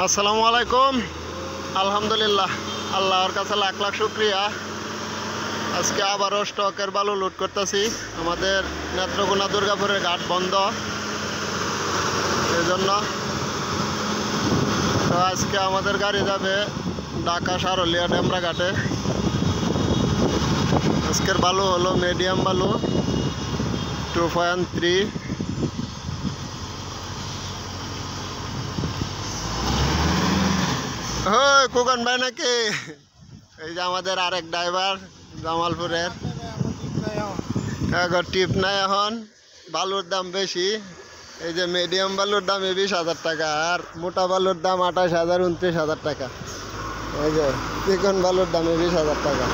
আসসালামু আলাইকুম। আলহামদুলিল্লাহ, আল্লাহর কাছে লাখ লাখ শুক্রিয়া। আজকে আবারও স্টকের বালু লোড করতেছি। আমাদের নেত্রকোনা দুর্গাপুরের ঘাট বন্ধ, এই জন্য তো আজকে আমাদের গাড়ি যাবে ঢাকা সারলিয়া ডেমরা ঘাটে। আজকের বালু হলো মিডিয়াম বালু 2.3। হ্যাঁ, কুকন ভাই নাকি? এই যে আমাদের আরেক ড্রাইভার জামালপুরের। টিপ নাই এখন, বালুর দাম বেশি। এই যে মিডিয়াম বালুর দাম 20,000 টাকা, আর মোটা বালুর দাম 28,000 29,000 টাকা। এই যে চিকন বালুর দাম 20,000 টাকা।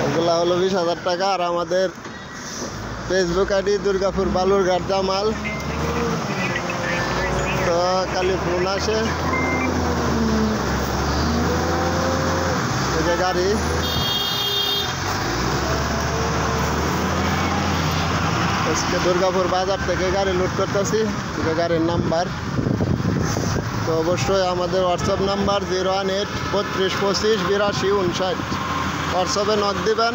এগুলা হলো 20,000 টাকা। আর আমাদের ফেসবুক আইডি দুর্গাপুর বালুরঘাট জামাল। তো খালি ফোন আসে, এই যে গাড়ি। আজকে দুর্গাপুর বাজার থেকে গাড়ি লোড করতেছি, যে গাড়ির নাম্বার। তো অবশ্যই আমাদের হোয়াটসঅ্যাপ নাম্বার 018 32 25 82 59। হোয়াটসঅ্যাপে নক দিবেন,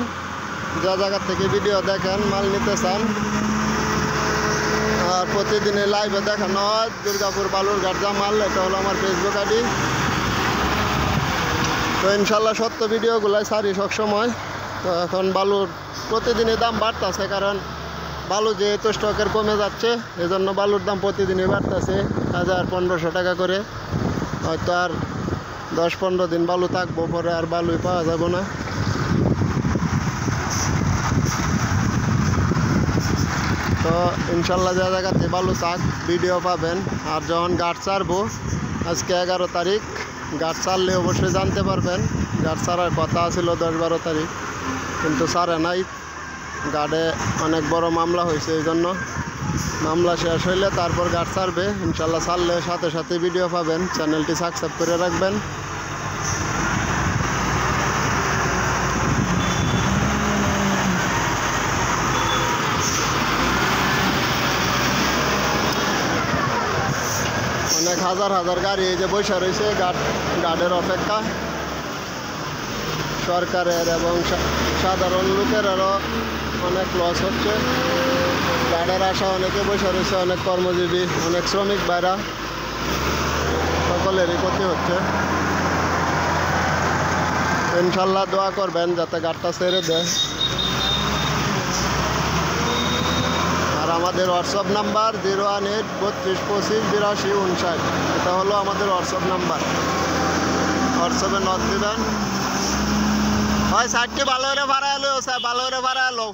যা জায়গা থেকে ভিডিও দেখেন, মাল নিতে চান। আর প্রতিদিনে লাইভে দেখানো হয় দুর্গাপুর বালুরঘাট জামাল। এটা হলো আমার ফেসবুক আইডি। তো ইনশাল্লাহ সত্য ভিডিওগুলাই ছাড়ি সবসময়। তো এখন বালুর প্রতিদিনই দাম বাড়তেছে, কারণ বালু যেহেতু স্টকের কমে যাচ্ছে, এজন্য বালুর দাম প্রতিদিনই বাড়তেছে 1000-1500 টাকা করে। হয়তো আর 10-15 দিন বালু থাকবো, পরে আর বালুই পাওয়া যাবে না। তো ইনশাল্লাহ যে জায়গাতে বালু চাক ভিডিও পাবেন। আর যখন গাছ ছাড়বো, আজকে 11 তারিখ, গাছ ছাড়লে অবশ্যই জানতে পারবেন। গাছ ছাড়ার কথা ছিল 10-12 তারিখ, কিন্তু ছাড়ে নাই। গাড়ে অনেক বড় মামলা হয়েছে, এই জন্য মামলা শেষ হইলে তারপর গাছ ছাড়বে। ইনশাল্লাহ ছাড়লে সাথে সাথে ভিডিও পাবেন। চ্যানেলটি সাবস্ক্রাইব করে রাখবেন। অনেক হাজার হাজার গাড়ি এই যে বসে রয়েছে গার্ডের অপেক্ষা। সরকারের এবং সাধারণ লোকেরও অনেক লস হচ্ছে। গার্ডের আশা অনেকে বসে রয়েছে, অনেক কর্মজীবী, অনেক শ্রমিক ভাইরা, সকলেরই ক্ষতি হচ্ছে। ইনশাল্লাহ দোয়া করবেন যাতে গাড়টা ছেড়ে দেয়। আর আমাদের হোয়াটসঅ্যাপ নাম্বার 018 32 25 82 59। এটা হলো আমাদের হোয়াটসঅ্যাপ নাম্বার। হোয়াটসঅ্যাপে নক দিবেন। হয় সাইডটি ভালো করে ভাড়া এলো, ভালো করে ভাড়া এলো।